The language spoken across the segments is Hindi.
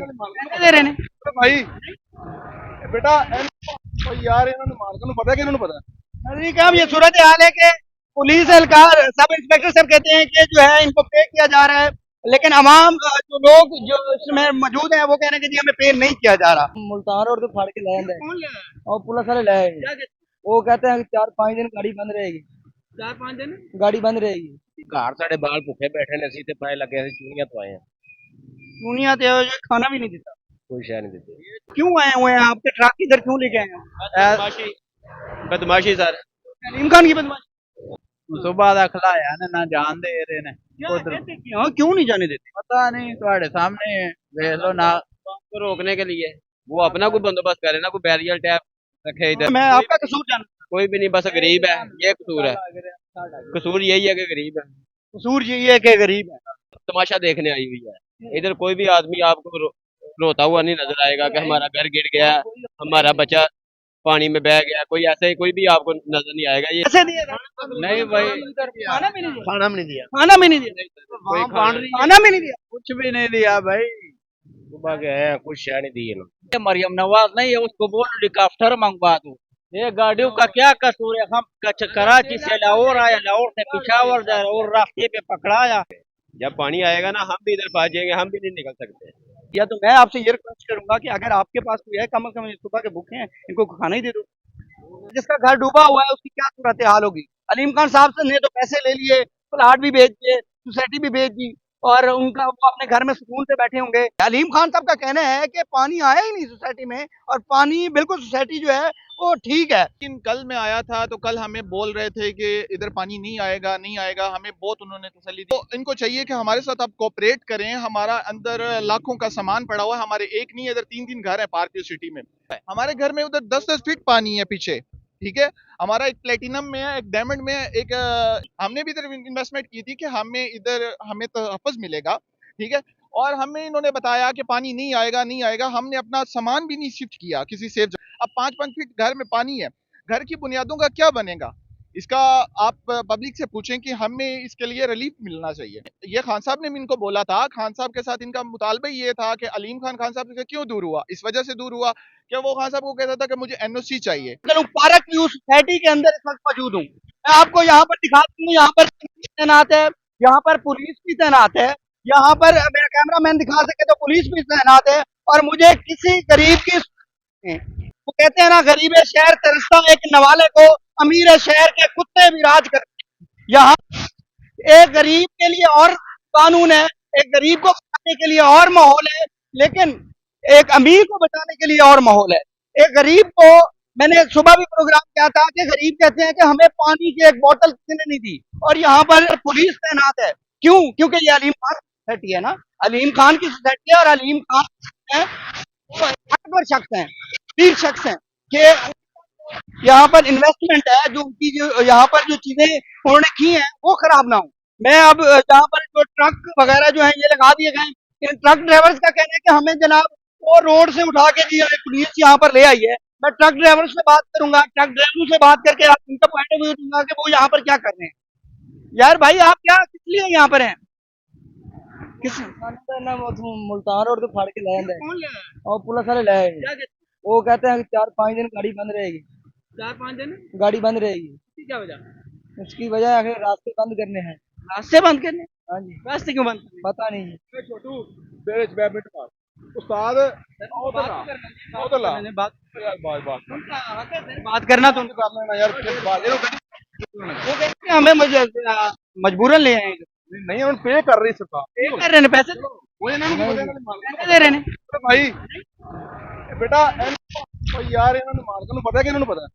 कहते दे रहे ने भाई बेटा यार इन्होंने मार को पता है कि इन्होंने पता है। अरे क्या ये सूरत हाल है कि पुलिस एहलकार सब इंस्पेक्टर सर कहते हैं कि जो है इनको पे किया जा रहा है, लेकिन अवाम जो लोग जो इसमें मौजूद हैं वो कह रहे हैं कि जी हमें पे नहीं किया जा रहा। मुल्तान रोड तो फाड़ के ले आंदा है कौन ले आया? और पुलिस वाले ले आए क्या कहते वो कहते हैं कि 4-5 दिन गाड़ी बंद रहेगी। हैं? 4-5 दिन गाड़ी बंद रहेगी। घर साढ़े बाल भुखे बैठे ने सीधे पाए लगे ऐसे चूड़ियां तो आए हैं, दुनिया तो खाना भी नहीं देता। कोई शह नहीं देते। क्यों आए हुए हैं आपके ट्रक इधर क्यों लेके आए हैं? बदमाशी सर, सलीम खान की बदमाशी सुबह का खिलाया ना जान दे रहे ने क्यों नहीं जाने देते? पता नहीं तुम्हारे सामने देख लो ना। को रोकने के लिए वो अपना कोई बंदोबस्त करे ना, कोई बैरियर टैप रखे इधर। मैं आपका कसूर जानता कोई भी नहीं, बस गरीब है, ये कसूर है। कसूर यही है कि गरीब है, हूं। कसूर यही है कि गरीब है। तमाशा देखने आई हुई है। इधर कोई भी आदमी आपको रोता हुआ नहीं नजर आएगा कि हमारा घर गिर गया, हमारा बच्चा पानी में बह गया, कोई ऐसे कोई भी आपको नजर नहीं आएगा। ये कैसे दिए? नहीं भाई, खाना भी नहीं दिया। खाना भी नहीं दिया, खाना भी नहीं दिया। कोई खाना भी नहीं दिया। कुछ भी नहीं दिया भाई। सुबह के हैं, कुछ शह नहीं दी इन्होंने। ये मरियम नवाज नहीं है, उसको बोल हेलीकॉप्टर मंगवा दो। ये गाड़ियों का क्या कसूर है? हम कराची से लाहौर आए, लाहौर से पिशावर जा रहे और रास्ते पे पकड़ाया। जब पानी आएगा ना हम भी इधर फंस जाएंगे, हम भी नहीं निकल सकते। या तो मैं आपसे ये रिक्वेस्ट करूंगा कि अगर आपके पास कोई है, कम से कम सुबह के भूखे हैं, इनको खाना ही दे दो। जिसका घर डूबा हुआ है उसकी क्या सूरत हाल होगी? अलीम खान साहब से ने तो पैसे ले लिए, प्लाट भी बेच दिए, सोसाइटी भी बेच दी, और उनका वो अपने घर में सुकून से बैठे होंगे। अलीम खान साहब का कहना है कि पानी आया ही नहीं सोसाइटी में, और पानी बिल्कुल सोसाइटी जो है वो ठीक है। लेकिन कल मैं आया था तो कल हमें बोल रहे थे कि इधर पानी नहीं आएगा नहीं आएगा, हमें बहुत उन्होंने तसल्ली दी। तो इनको चाहिए कि हमारे साथ आप कोऑपरेट करें। हमारा अंदर लाखों का सामान पड़ा हुआ है, हमारे एक नहीं इधर 3-3 घर है पार्क सिटी में। हमारे घर में उधर 10-10 फीट पानी है पीछे, ठीक है। हमारा एक प्लेटिनम में है, एक डायमंड में है, एक हमने भी इधर इन्वेस्टमेंट की थी कि हमें तहफ़्फ़ुज़ मिलेगा, ठीक है। और हमें इन्होंने बताया कि पानी नहीं आएगा नहीं आएगा। हमने अपना सामान भी नहीं शिफ्ट किया किसी सेफ जगह। अब 5-5 फीट घर में पानी है, घर की बुनियादों का क्या बनेगा? इसका आप पब्लिक से पूछें कि हमें इसके लिए रिलीफ मिलना चाहिए। ये खान साहब ने भी इनको बोला था। खान साहब के साथ इनका मुतालबा ये था कि अलीम खान साहब से क्यों दूर हुआ? इस वजह से दूर हुआ कि वो खान साहब को कहता था कि मुझे एनओसी चाहिए। पार्क व्यू सोसाइटी के अंदर इस वक्त मौजूद हूँ। मैं आपको यहाँ पर दिखा दूँ, यहाँ पर तैनात है, यहाँ पर पुलिस भी तैनात है, यहाँ पर मेरा कैमरा मैन दिखा सके तो पुलिस भी तैनात है। और मुझे किसी गरीब की वो कहते हैं ना, गरीब शहर तरसता एक नवाले को, अमीर शहर के कुत्ते भी राज करते हैं। यहाँ एक गरीब के लिए और कानून है, एक गरीब को बचाने के लिए और माहौल है, लेकिन एक अमीर को बचाने के लिए और माहौल है। एक गरीब को मैंने सुबह भी प्रोग्राम किया था कि गरीब कहते हैं कि हमें पानी की एक बोतल किसी ने नहीं दी, और यहाँ पर पुलिस तैनात है। क्यों? क्योंकि ये अलीम खान सोसाइटी है ना, अलीम खान की सोसाइटी है, और अलीम खान है वो ताकतवर शख्स हैं, वीर शख्स हैं कि यहाँ पर इन्वेस्टमेंट है, जो उनकी जो यहाँ पर जो चीजें उन्होंने की हैं वो खराब ना हो। मैं अब यहाँ पर जो ट्रक वगैरह जो है ये लगा दिए गए, इन ट्रक ड्राइवर्स का कहना है कि हमें जनाब वो रोड से उठा के जी पुलिस यहाँ पर ले आई है। मैं ट्रक ड्राइवर से बात करूंगा, ट्रक ड्राइवरों से बात करके उनका पॉइंट ऑफ व्यू दूंगा कि वो यहाँ पर क्या कर रहे हैं। यार भाई आप क्या किस लिए यहाँ पर हैं? किस ना वो मुल्तान रोड तो फाड़ के ले आंदा है कौन ले आया? और पुलिस वाले ले आए क्या कहते वो कहते हैं कि 4-5 दिन गाड़ी बंद रहेगी। 4-5 दिन गाड़ी बंद रहेगी। इसकी क्या वजह? उसकी वजह आखिर रास्ते बंद करने हैं। रास्ते बंद करने? हाँ जी, रास्ते क्यों बंद करने? पता नहीं है। छोटू तेरे बैडमिंटन मार उस्ताद बात करना तो यार वो कहते हैं हमें मजबूरन ले आए। नहीं उन्होंने पे कर रही सरकार पे कर रहे हैं पैसे, वो पैसे दे रहे हैं। भाई बेटा यार इन्होंने मार को पता है कि इन्होंने पता है।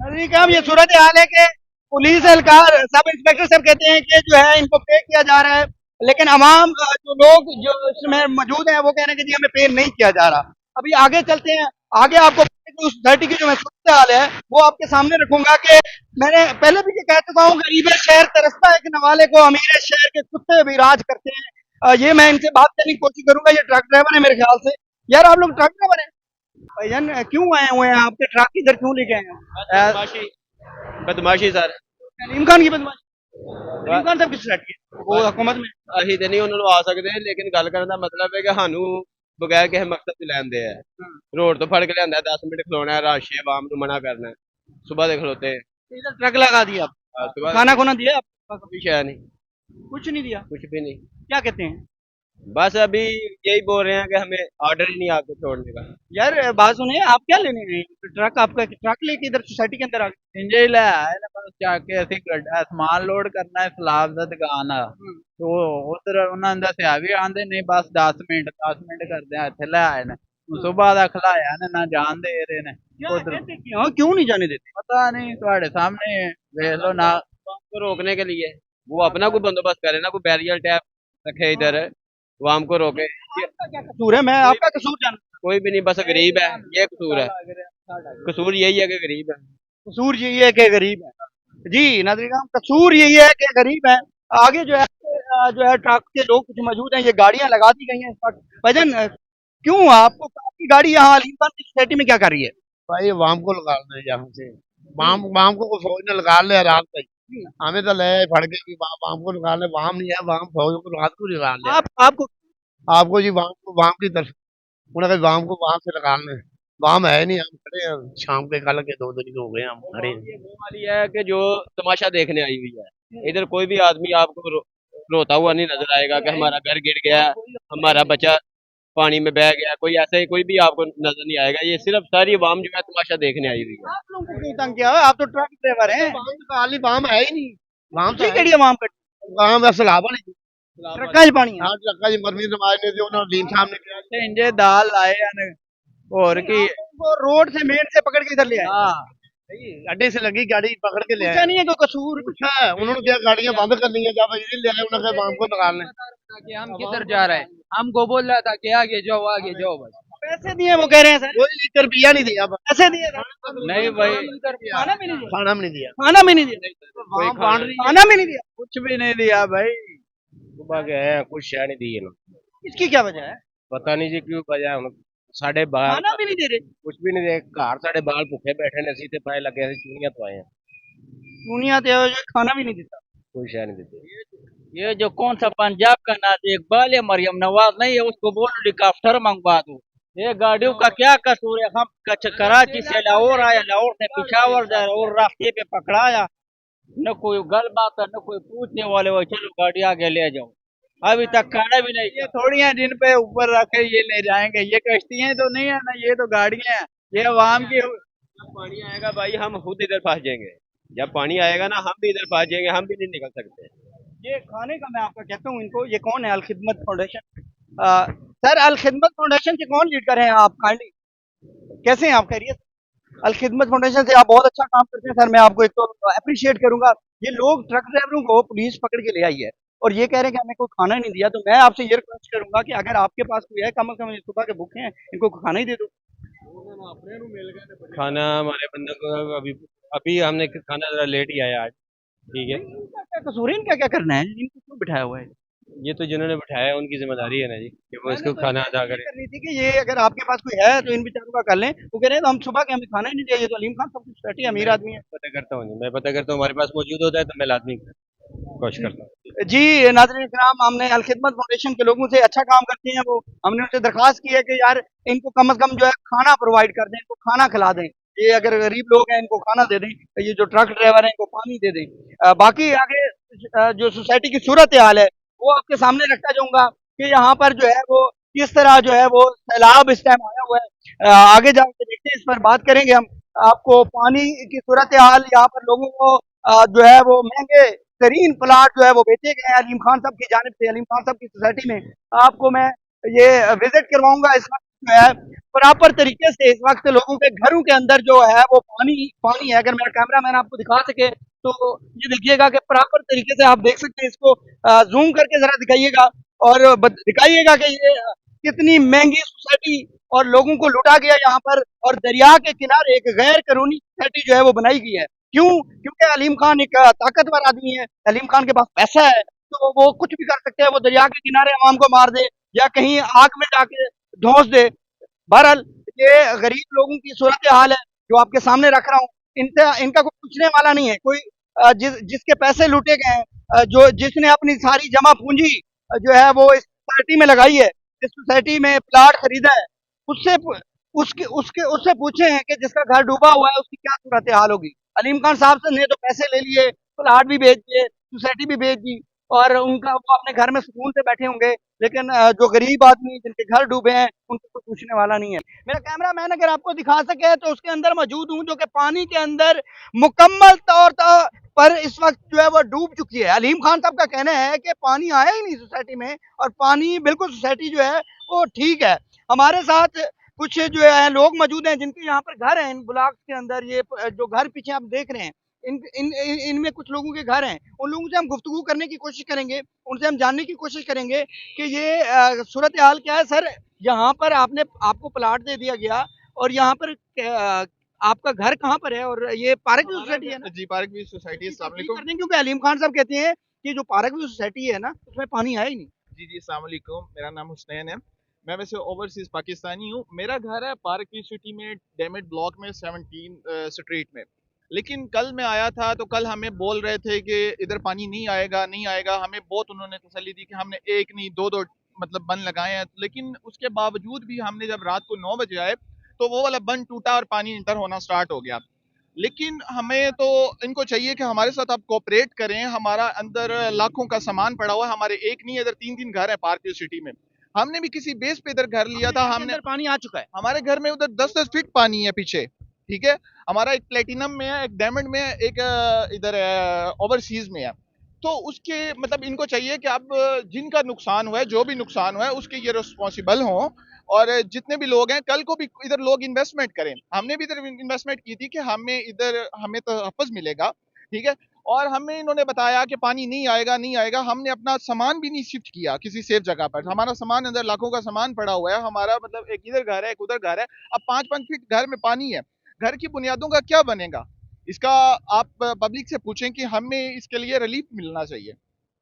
अरे क्या ये सूरत हाल है कि पुलिस एहलकार सब इंस्पेक्टर सर कहते हैं कि जो है इनको पे किया जा रहा है, लेकिन अवाम जो लोग जो इसमें मौजूद हैं वो कह रहे हैं कि जी हमें पे नहीं किया जा रहा। अभी आगे चलते हैं, आगे आपको सोसाइटी की जो मैं सूरत हाल है वो आपके सामने रखूंगा कि मैंने पहले भी ये कह चुका हूँ, गरीब शहर तरसता है कि नवाले को, अमीर शहर के कुत्ते भी राज करते हैं। ये मैं इनसे बात करने की कोशिश करूंगा। ये ट्रक ड्राइवर है मेरे ख्याल से। यार आप लोग ट्रक ड्राइवर हैं भाईजान, क्यों आए हुए हैं? आपके ट्रक इधर क्यों लेके आए हैं? बदमाशी सर, अलीम खान की बदमाशी। अलीम खान साहब किस साइड के वो हुकूमत में? ਅਸੀਂ ਤੇ ਨਹੀਂ ਉਹਨਾਂ ਨੂੰ ਆ ਸਕਦੇ, लेकिन गल करने का मतलब है कि सानू बगैर किसी मकसद से लैंदे है। रोड तो फड़ के लिया 10 मिनट खलोना है, रश है, आवाम को मना करना है, सुबह दे खलोते हैं। इधर ट्रक लगा दिया आप, सुबह खाना खुना दिया आप? कोई शय नहीं, कुछ नहीं दिया, कुछ भी नहीं। क्या कहते हैं? बस अभी यही बोल रहे हैं कि हमें ऑर्डर ही नहीं आपको छोड़ने का। यार बात सुनिए, आप क्या लेने गए? ट्रक आपका ट्रक लेके इधर सोसाइटी के अंदर आ गए? इंजे ले आए ना, बस जाके ਅਸੀਂ ਗੱਡਾ ਸਮਾਨ ਲੋਡ ਕਰਨਾ ਹੈ ਸਲਾਬ ਦਾ ਦੁਕਾਨ ਆ तो ਉਧਰ ਉਹਨਾਂ ਦਾ ਸਿਆ ਵੀ ਆਂਦੇ ਨਹੀਂ ਬਸ 10 ਮਿੰਟ ਕਰਦੇ ਆ ਇੱਥੇ ਲੈ ਆਏ ਨੇ ਸੁਬਾਹ ਦਾ ਖਲਾਇਆ ਨੇ ਨਾ ਜਾਣ ਦੇ ਰਹੇ ਨੇ ਉਧਰ क्यों नहीं जाने देते? पता नहीं ਤੁਹਾਡੇ ਸਾਹਮਣੇ ਵੇਖ ਲਓ ना को रोकने के लिए वो अपना कोई बंदोबस्त करे ना, कोई बैरियर टैप रखे इधर, आवाम को रोके। आपका क्या कसूर है? मैं आपका कसूर जानता कोई भी नहीं, बस गरीब है, ये कसूर है। कसूर यही है कि गरीब है। हूं। कसूर यही है कि गरीब है। जी नाज़रीन, कसूर यही है कि गरीब है। आगे जो है ट्रक के लोग कुछ मौजूद हैं, ये गाड़ियां लगा दी गई हैं इस वक्त। भजन क्यों आपकी गाड़ी यहाँ अलीम खान की सोसाइटी में क्या कर रही है? भाई वाम को लगा ले यहाँ से, वाम वाम को फौज ने लगा ले रात तक, हमें तो ले फड़ के कि वाम को लगा ले, वाम नहीं है, वाम फौज को रात को लगा ले। आपको जी वाम की तरफ उन्होंने वाम को वहां से लगा ले, वाम है नहीं, हम खड़े हैं शाम के कल के 2 दिन हो गए हम खड़े हैं। ये वो वाली है कि जो तमाशा देखने आई हुई है। इधर कोई भी आदमी आपको रोता हुआ नहीं नजर आएगा कि हमारा घर गिर गया, हमारा बच्चा पानी में बह गया, कोई ऐसे ही कोई भी आपको नजर नहीं आएगा। ये सिर्फ सारी आवाम जो है तमाशा देखने आई हुई है। आप लोगों को क्यों तंग किया है? आप तो ट्रक ड्राइवर हैं। वाम है ही नहीं, वाम ठीक है, आवाम का वाम बस लाभ नहीं। ट्रक्का च पानी है। हाँ लगा जी मरमी नमाज ने जो उन्होंने लीम साहब ने किया ਤੇ ਇੰਜੇ ਦਾਲ ਲਾਏ ਹਨ ਹੋਰ ਕੀ वो रोड से मेन से पकड़ के इधर ले आए। ਹਾਂ अड्डे से लगी गाड़ी पकड़ के ले पूछा आए। नहीं है कोई कसूर? पूछा है उन्होंने क्या गाड़ियां बंद करनी है, जब इधर ले आए उन्होंने वाम को निकालने। कि हम किधर जा रहे हैं, हमको बोल रहा था कि आगे जाओ बस। पैसे दिए वो कह रहे हैं सर। कोई लीटर रुपया नहीं दिया, पैसे दिए सर। नहीं भाई खाना भी नहीं दिया। खाना भी नहीं दिया। खाना भी नहीं दिया। वाम बांट रही खाना भी नहीं दिया। कुछ भी नहीं दिया भाई सुबह गए हैं, कुछ शय नहीं दी इन्होंने। इसकी क्या वजह है? पता नहीं जी क्यों वजह है। साढ़े बाल खाना भी नहीं दे रहे। कुछ भी नहीं दे, घर साढ़े बाल भूखे बैठे ने, सीधे पाए लगे हैं, चूड़ियां तो आए हैं, दुनिया ते खाना भी नहीं देता। कोई शय नहीं देते। ये जो कौन सा पंजाब का नाज इकबाल है मरियम नवाज नहीं है, उसको बोलो हेलीकॉप्टर मंगवा दो। ये गाड़ियों का क्या कसूर है? हम कराची से लाहौर आया, लाहौर से पिशावर जा रहे और रास्ते पे पकड़ाया, न कोई गल बात है, न कोई पूछने वाले हो, चलो गाड़ी आगे ले जाओ। अभी तक खाना भी नहीं। ये थोड़ी हैं जिन पे ऊपर रखे ये ले जाएंगे, ये कश्तियां तो नहीं है ना, ये तो गाड़ियां हैं, ये अवाम की। जब पानी आएगा भाई हम खुद इधर फंस जाएंगे, जब पानी आएगा ना हम भी इधर फंस जाएंगे, हम भी नहीं निकल सकते। ये खाने का मैं आपका कहता हूँ इनको, ये कौन है? अल खिदमत फाउंडेशन। सर अल खिदमत फाउंडेशन से कौन लीड कर रहे हैं आप? काइंडली कैसे हैं आप? खैरियत? अल खिदमत फाउंडेशन से आप बहुत अच्छा काम करते हैं सर, मैं आपको एक तो अप्रिशिएट करूंगा। ये लोग ट्रक ड्राइवरों को पुलिस पकड़ के ले आई है और ये कह रहे हैं कि हमें कोई खाना नहीं दिया, तो मैं आपसे ये रिक्वेस्ट करूंगा कि अगर आपके पास कोई है, कम से कम सुबह के भूखे हैं, इनको खाना ही दे दो। खाना हमारे बंदे को अभी अभी हमने खाना जरा लेट ही आया आज। ठीक है, इनका क्या कसूर है? इनका क्या करना है? इनको क्यों बिठाया हुआ है? ये तो जिन्होंने बिठाया है उनकी जिम्मेदारी है ना जी, कि वो इसको खाना अदा करे। करनी थी कि ये अगर आपके पास कोई है तो इन बेचारों का कर लें। वो कह रहे हैं तो हम सुबह के हमें खाना ही नहीं चाहिए, तो अलीम खान सब कुछ बैठी अमीर आदमी है। पता करता हूँ जी, मैं पता करता हूँ, हमारे पास मौजूद होता है तो मैं लाजमी कोशिश करता हूँ। जी नाज़रीन इकराम, हमने अल खिदमत फाउंडेशन के लोगों से अच्छा काम करते हैं वो, हमने उनसे दरख्वास्त की है कि यार इनको कम से कम जो है खाना प्रोवाइड कर दें, इनको खाना खिला दें। ये अगर गरीब लोग हैं इनको खाना दे दें, ये जो ट्रक ड्राइवर हैं इनको पानी दे दें। बाकी आगे जो सोसाइटी की सूरत हाल है वो आपके सामने रखता जाऊंगा कि यहाँ पर जो है वो किस तरह जो है वो सैलाब इस टाइम आया हुआ है। आगे जाकर देखते हैं, इस पर बात करेंगे हम। आपको पानी की सूरत हाल, यहाँ पर लोगों को जो है वो महंगे तरीन प्लाट जो है वो बेचे गए हैं अलीम खान साहब की जानिब से, अलीम खान साहब की सोसाइटी में। आपको मैं ये विजिट करवाऊंगा। इस वक्त जो है प्रॉपर तरीके से इस वक्त लोगों के घरों के अंदर जो है वो पानी है। अगर मेरा कैमरा मैन आपको दिखा सके तो ये देखिएगा कि प्रॉपर तरीके से आप देख सकते हैं। इसको जूम करके जरा दिखाइएगा और दिखाइएगा कि ये कितनी महंगी सोसाइटी और लोगों को लुटा गया यहाँ पर, और दरिया के किनारे एक गैर कानूनी सोसाइटी जो है वो बनाई गई है। क्यों? क्योंकि अलीम खान एक ताकतवर आदमी है, अलीम खान के पास पैसा है, तो वो कुछ भी कर सकते हैं। वो दरिया के किनारे आवाम को मार दे या कहीं आग में जाके धौंस दे। बहरहाल ये गरीब लोगों की सूरत हाल है जो आपके सामने रख रहा हूँ। इनका कोई पूछने वाला नहीं है। कोई जिसके पैसे लूटे गए हैं, जो जिसने अपनी सारी जमा पूंजी जो है वो इस पार्टी में लगाई है, जिस सोसाइटी में प्लाट खरीदा है उससे उससे पूछे हैं कि जिसका घर डूबा हुआ है उसकी क्या सूरत हाल होगी। अलीम खान साहब से ने तो पैसे ले लिए, प्लाट भी बेच दिए, सोसाइटी भी बेच दी और उनका वो अपने घर में सुकून से बैठे होंगे। लेकिन जो गरीब आदमी जिनके घर डूबे हैं उनको कोई पूछने वाला नहीं है। मेरा कैमरा मैन अगर आपको दिखा सके तो उसके अंदर मौजूद हूँ, जो कि पानी के अंदर मुकम्मल पर इस वक्त जो है वो डूब चुकी है। अलीम खान साहब का कहना है कि पानी आया ही नहीं सोसाइटी में और पानी बिल्कुल सोसाइटी जो है वो ठीक है। हमारे साथ कुछ जो है लोग मौजूद हैं जिनके यहाँ पर घर हैं इन ब्लॉक्स के अंदर। ये जो घर पीछे आप देख रहे हैं इनमें कुछ लोगों के घर हैं। उन लोगों से हम गुफ्तगू करने की कोशिश करेंगे, उनसे हम जानने की कोशिश करेंगे कि ये सूरत हाल क्या है। सर, यहाँ पर आपको प्लाट दे दिया गया और यहाँ पर आपका घर कहाँ पर है और ये पार्क व्यू सोसाइटी है ना? जी, पार्क व्यू सोसाइटी। अस्सलाम वालेकुम। क्योंकि अलीम खान साहब कहते हैं कि जो पार्क व्यू सोसाइटी है ना उसमें पानी आया ही नहीं। जी, अस्सलाम वालेकुम। मेरा नाम हुसनैन है। मैं वैसे ओवरसीज पाकिस्तानी हूँ। मेरा घर है पार्क व्यू सिटी में, डैमेड ब्लॉक में, 17 स्ट्रीट में। लेकिन कल मैं आया था तो कल हमें बोल रहे थे कि इधर पानी नहीं आएगा, नहीं आएगा। हमें बहुत उन्होंने तसल्ली दी कि हमने एक नहीं दो मतलब बंद लगाए हैं। लेकिन उसके बावजूद भी हमने जब रात को 9 बजे आए तो वो वाला बंद टूटा और पानी इंटर होना स्टार्ट हो गया। लेकिन हमें तो इनको चाहिए कि हमारे साथ आप कोऑपरेट करें। हमारा अंदर लाखों का सामान पड़ा हुआ है। हमारे एक नहीं, इधर 3 घर है पार्क व्यू सिटी में। हमने भी किसी बेस पे इधर घर लिया था। हमने पानी आ चुका है हमारे घर में उधर 10-10 फीट पानी है पीछे, ठीक है। हमारा एक प्लेटिनम में है, एक डायमंड में है, एक इधर ओवरसीज में है। तो उसके मतलब इनको चाहिए कि अब जिनका नुकसान हुआ है, जो भी नुकसान हुआ है, उसके ये रिस्पॉन्सिबल हों और जितने भी लोग हैं कल को भी इधर लोग इन्वेस्टमेंट करें। हमने भी इधर इन्वेस्टमेंट की थी कि हमें तहफ़्फ़ुज़ मिलेगा, ठीक है। और हमें इन्होंने बताया कि पानी नहीं आएगा, नहीं आएगा। हमने अपना सामान भी नहीं शिफ्ट किया किसी सेफ जगह पर। हमारा सामान अंदर लाखों का सामान पड़ा हुआ है। हमारा मतलब एक इधर घर है, एक उधर घर है। अब 5-5 फीट घर में पानी है। घर की बुनियादों का क्या बनेगा? इसका आप पब्लिक से पूछें कि हमें इसके लिए रिलीफ मिलना चाहिए।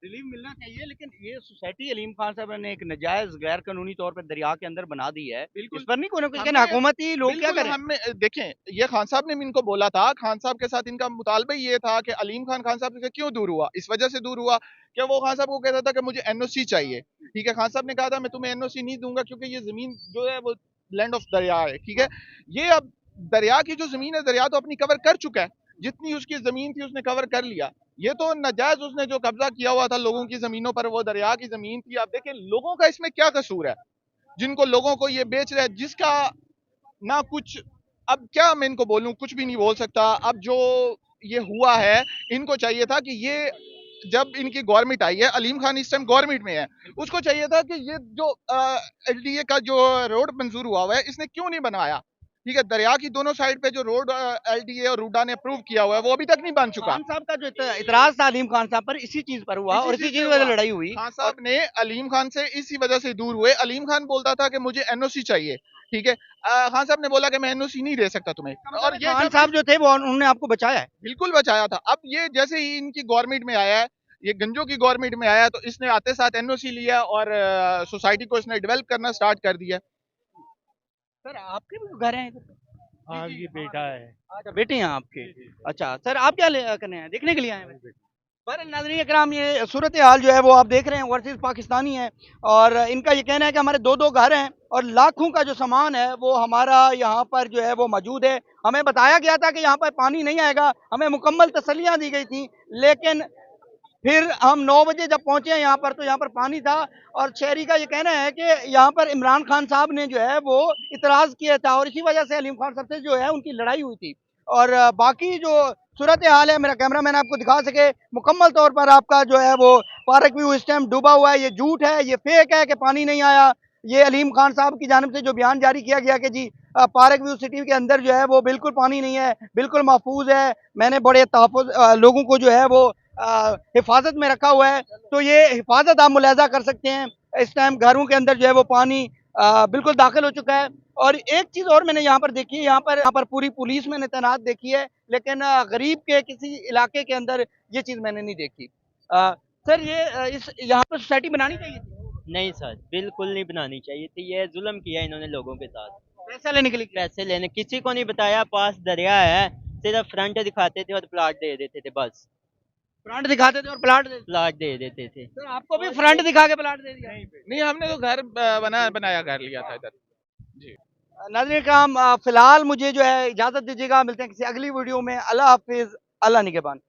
रिलीफ मिलना चाहिए। लेकिन ये सोसाइटी अलीम खान साहब ने एक नजायज गैर कानूनी तौर पर दरिया के अंदर बना दी है। बिल्कुल। इस पर नहीं कोई हमें हुकूमती लोग क्या बिल्कुल करें? हमें देखें, ये खान साहब ने भी इनको बोला था। खान साहब के साथ इनका मुतालबा ये था कि अलीम खान साहब से क्यों दूर हुआ? इस वजह से दूर हुआ कि वो खान साहब को कहता था कि मुझे एनओसी चाहिए, ठीक है। खान साहब ने कहा था मैं तुम्हें एनओसी नहीं दूंगा क्योंकि ये जमीन जो है वो लैंड ऑफ दरिया है, ठीक है। ये अब दरिया की जो जमीन है, दरिया तो अपनी कवर कर चुका है। जितनी उसकी जमीन थी उसने कवर कर लिया। ये तो नाजायज उसने जो कब्जा किया हुआ था लोगों की जमीनों पर, वो दरिया की जमीन थी। आप देखें लोगों का इसमें क्या कसूर है, जिनको लोगों को ये बेच रहा है, जिसका ना कुछ। अब क्या मैं इनको बोलूं, कुछ भी नहीं बोल सकता। अब जो ये हुआ है, इनको चाहिए था कि ये जब इनकी गवर्नमेंट आई है, अलीम खान इस टाइम गवर्नमेंट में है, उसको चाहिए था कि ये जो एलडीए का जो रोड मंजूर हुआ हुआ है इसने क्यों नहीं बनाया, ठीक है। दरिया की दोनों साइड पे जो रोड एलडीए और रूडा ने अप्रूव किया हुआ है वो अभी तक नहीं बन चुका। खान साहब का जो इतराज था अलीम खान साहब पर इसी चीज पर हुआ और इसी चीज की वजह से लड़ाई हुई। खान साहब ने अलीम खान से इसी वजह से दूर हुए। अलीम खान बोलता था कि मुझे एनओसी चाहिए, ठीक है। खान साहब ने बोला कि मैं एनओसी नहीं दे सकता तुम्हें। और ये खान साहब जो थे वो उन्होंने आपको बचाया है। बिल्कुल बचाया था। अब ये जैसे ही इनकी गवर्नमेंट में आया है, ये गंजों की गवर्नमेंट में आया, तो इसने आते साथ एनओसी लिया और सोसाइटी को इसने डेवलप करना स्टार्ट कर दिया। सर, आपके भी घर हैं इधर? हाँ जी, बेटा है। अच्छा, बेटे हैं आपके। अच्छा सर, आप क्या करने हैं, देखने के लिए आए हैं? पर नाज़रीन इकराम, ये सूरत हाल जो है वो आप देख रहे हैं, ओवरसीज़ पाकिस्तानी है और इनका ये कहना है कि हमारे 2-2 घर हैं और लाखों का जो सामान है वो हमारा यहाँ पर जो है वो मौजूद है। हमें बताया गया था कि यहाँ पर पानी नहीं आएगा, हमें मुकम्मल तसल्लियाँ दी गई थी। लेकिन फिर हम 9 बजे जब पहुँचे यहाँ पर तो यहाँ पर पानी था और शहरी का ये कहना है कि यहाँ पर इमरान खान साहब ने जो है वो इतराज़ किया था और इसी वजह से अलीम खान साहब से जो है उनकी लड़ाई हुई थी। और बाकी जो सूरत हाल है, मेरा कैमरा मैन आपको दिखा सके मुकम्मल तौर पर आपका जो है वो पार्क व्यू इस टाइम डूबा हुआ है। ये झूठ है, ये फेक है कि पानी नहीं आया। ये अलीम खान साहब की जानिब से जो बयान जारी किया गया कि जी पार्क व्यू सिटी के अंदर जो है वो बिल्कुल पानी नहीं है, बिल्कुल महफूज है, मैंने बड़े तहफ़्फ़ुज़ लोगों को जो है वो हिफाजत में रखा हुआ है। तो ये हिफाजत आप मुलाहिज़ा कर सकते हैं। इस टाइम घरों के अंदर जो है वो पानी बिल्कुल दाखिल हो चुका है। और एक चीज़ और मैंने यहाँ पर देखी है, यहाँ पर पूरी पुलिस मैंने तैनात देखी है, लेकिन गरीब के किसी इलाके के अंदर ये चीज़ मैंने नहीं देखी। सर, ये इस यहाँ पर सोसाइटी बनानी चाहिए थी? नहीं सर, बिल्कुल नहीं बनानी चाहिए थी। ये जुल्म किया इन्होंने लोगों के साथ। पैसा लेने के लिए किया? पैसे लेने, किसी को नहीं बताया पास दरिया है, सिर्फ फ्रंट दिखाते थे और प्लाट दे देते थे बस। फ्रंट दिखाते थे और प्लाट दे प्लाट दे देते थे। सर आपको भी फ्रंट दिखा के प्लाट दे दिया। नहीं, हमने तो घर बनाया घर लिया था इधर। जी। नाज़रीन इकराम फिलहाल मुझे जो है इजाजत दीजिएगा, मिलते हैं किसी अगली वीडियो में। अल्लाह हाफिज, अल्लाह निगहबान।